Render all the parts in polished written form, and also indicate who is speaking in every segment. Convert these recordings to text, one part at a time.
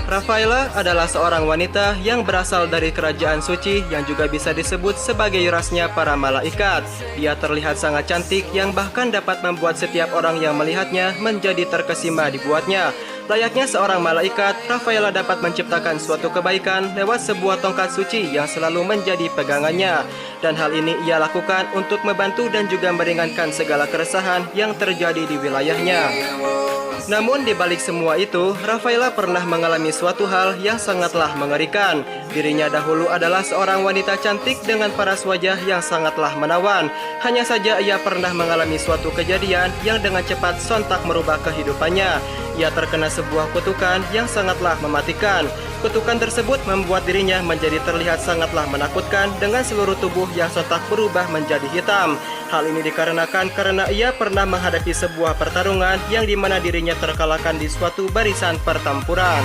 Speaker 1: Rafaela adalah seorang wanita yang berasal dari kerajaan suci yang juga bisa disebut sebagai rasnya para malaikat. Dia terlihat sangat cantik yang bahkan dapat membuat setiap orang yang melihatnya menjadi terkesima dibuatnya. Layaknya seorang malaikat, Rafaela dapat menciptakan suatu kebaikan lewat sebuah tongkat suci yang selalu menjadi pegangannya. Dan hal ini ia lakukan untuk membantu dan juga meringankan segala keresahan yang terjadi di wilayahnya. Namun di balik semua itu, Rafaela pernah mengalami suatu hal yang sangatlah mengerikan. Dirinya dahulu adalah seorang wanita cantik dengan paras wajah yang sangatlah menawan. Hanya saja ia pernah mengalami suatu kejadian yang dengan cepat sontak merubah kehidupannya. Ia terkena sebuah kutukan yang sangatlah mematikan. Kutukan tersebut membuat dirinya menjadi terlihat sangatlah menakutkan dengan seluruh tubuh yang sontak berubah menjadi hitam. Hal ini dikarenakan karena ia pernah menghadapi sebuah pertarungan yang dimana dirinya terkalahkan di suatu barisan pertempuran.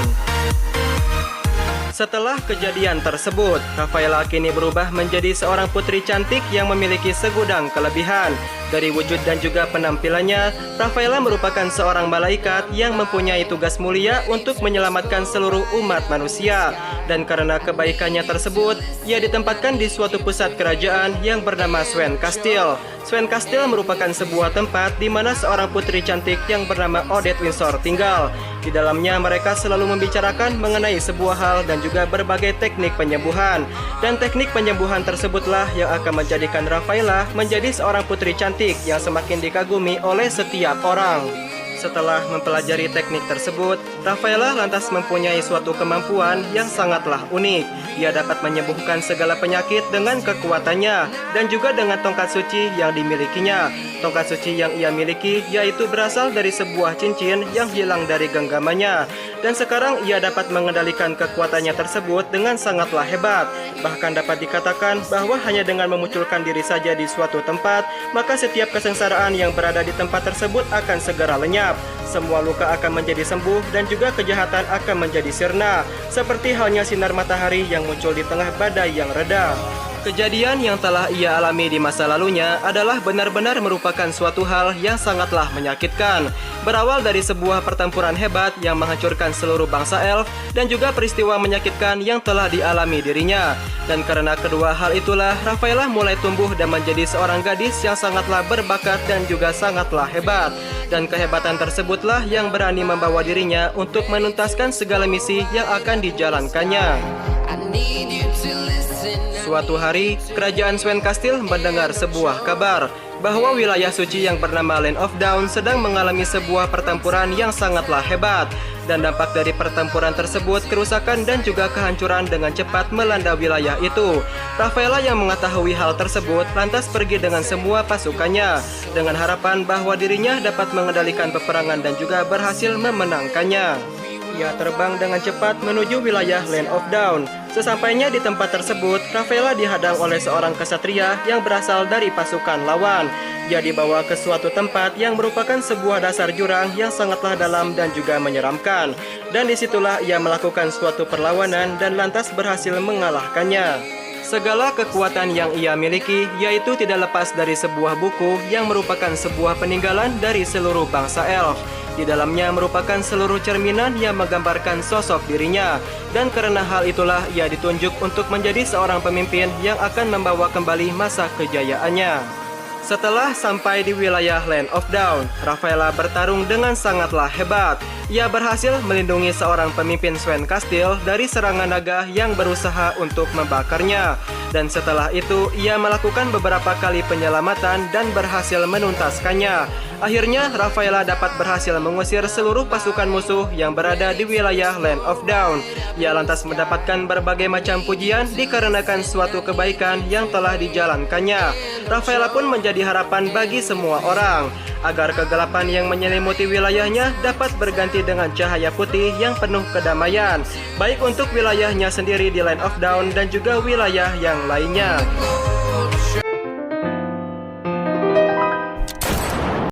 Speaker 1: Setelah kejadian tersebut, Rafaela kini berubah menjadi seorang putri cantik yang memiliki segudang kelebihan. Dari wujud dan juga penampilannya, Rafaela merupakan seorang malaikat yang mempunyai tugas mulia untuk menyelamatkan seluruh umat manusia. Dan karena kebaikannya tersebut, ia ditempatkan di suatu pusat kerajaan yang bernama Swen Castle. Swen Castle merupakan sebuah tempat di mana seorang putri cantik yang bernama Odette Windsor tinggal. Di dalamnya mereka selalu membicarakan mengenai sebuah hal dan juga berbagai teknik penyembuhan. Dan teknik penyembuhan tersebutlah yang akan menjadikan Rafaela menjadi seorang putri cantik yang semakin dikagumi oleh setiap orang. Setelah mempelajari teknik tersebut, Rafaela lantas mempunyai suatu kemampuan yang sangatlah unik. Ia dapat menyembuhkan segala penyakit dengan kekuatannya dan juga dengan tongkat suci yang dimilikinya. Tongkat suci yang ia miliki yaitu berasal dari sebuah cincin yang hilang dari genggamannya. Dan sekarang ia dapat mengendalikan kekuatannya tersebut dengan sangatlah hebat. Bahkan dapat dikatakan bahwa hanya dengan memunculkan diri saja di suatu tempat, maka setiap kesengsaraan yang berada di tempat tersebut akan segera lenyap. Semua luka akan menjadi sembuh dan juga kejahatan akan menjadi sirna, seperti halnya sinar matahari yang muncul di tengah badai yang reda. Kejadian yang telah ia alami di masa lalunya adalah benar-benar merupakan suatu hal yang sangatlah menyakitkan. Berawal dari sebuah pertempuran hebat yang menghancurkan seluruh bangsa elf dan juga peristiwa menyakitkan yang telah dialami dirinya. Dan karena kedua hal itulah, Rafaela mulai tumbuh dan menjadi seorang gadis yang sangatlah berbakat dan juga sangatlah hebat. Dan kehebatan tersebutlah yang berani membawa dirinya untuk menuntaskan segala misi yang akan dijalankannya. Suatu hari, kerajaan Swen Castle mendengar sebuah kabar bahwa wilayah suci yang bernama Land of Dawn sedang mengalami sebuah pertempuran yang sangatlah hebat. Dan dampak dari pertempuran tersebut, kerusakan dan juga kehancuran dengan cepat melanda wilayah itu. Rafaela yang mengetahui hal tersebut lantas pergi dengan semua pasukannya dengan harapan bahwa dirinya dapat mengendalikan peperangan dan juga berhasil memenangkannya. Ia terbang dengan cepat menuju wilayah Land of Dawn. Sesampainya di tempat tersebut, Rafaela dihadang oleh seorang kesatria yang berasal dari pasukan lawan. Ia dibawa ke suatu tempat yang merupakan sebuah dasar jurang yang sangatlah dalam dan juga menyeramkan. Dan disitulah ia melakukan suatu perlawanan dan lantas berhasil mengalahkannya. Segala kekuatan yang ia miliki yaitu tidak lepas dari sebuah buku yang merupakan sebuah peninggalan dari seluruh bangsa elf. Di dalamnya merupakan seluruh cerminan yang menggambarkan sosok dirinya. Dan karena hal itulah ia ditunjuk untuk menjadi seorang pemimpin yang akan membawa kembali masa kejayaannya. Setelah sampai di wilayah Land of Dawn, Rafaela bertarung dengan sangatlah hebat. Ia berhasil melindungi seorang pemimpin Swen Castle dari serangan naga yang berusaha untuk membakarnya. Dan setelah itu, ia melakukan beberapa kali penyelamatan dan berhasil menuntaskannya. Akhirnya, Rafaela dapat berhasil mengusir seluruh pasukan musuh yang berada di wilayah Land of Dawn. Ia lantas mendapatkan berbagai macam pujian dikarenakan suatu kebaikan yang telah dijalankannya. Rafaela pun menjadi harapan bagi semua orang agar kegelapan yang menyelimuti wilayahnya dapat berganti dengan cahaya putih yang penuh kedamaian, baik untuk wilayahnya sendiri di Land of Dawn dan juga wilayah yang lainnya.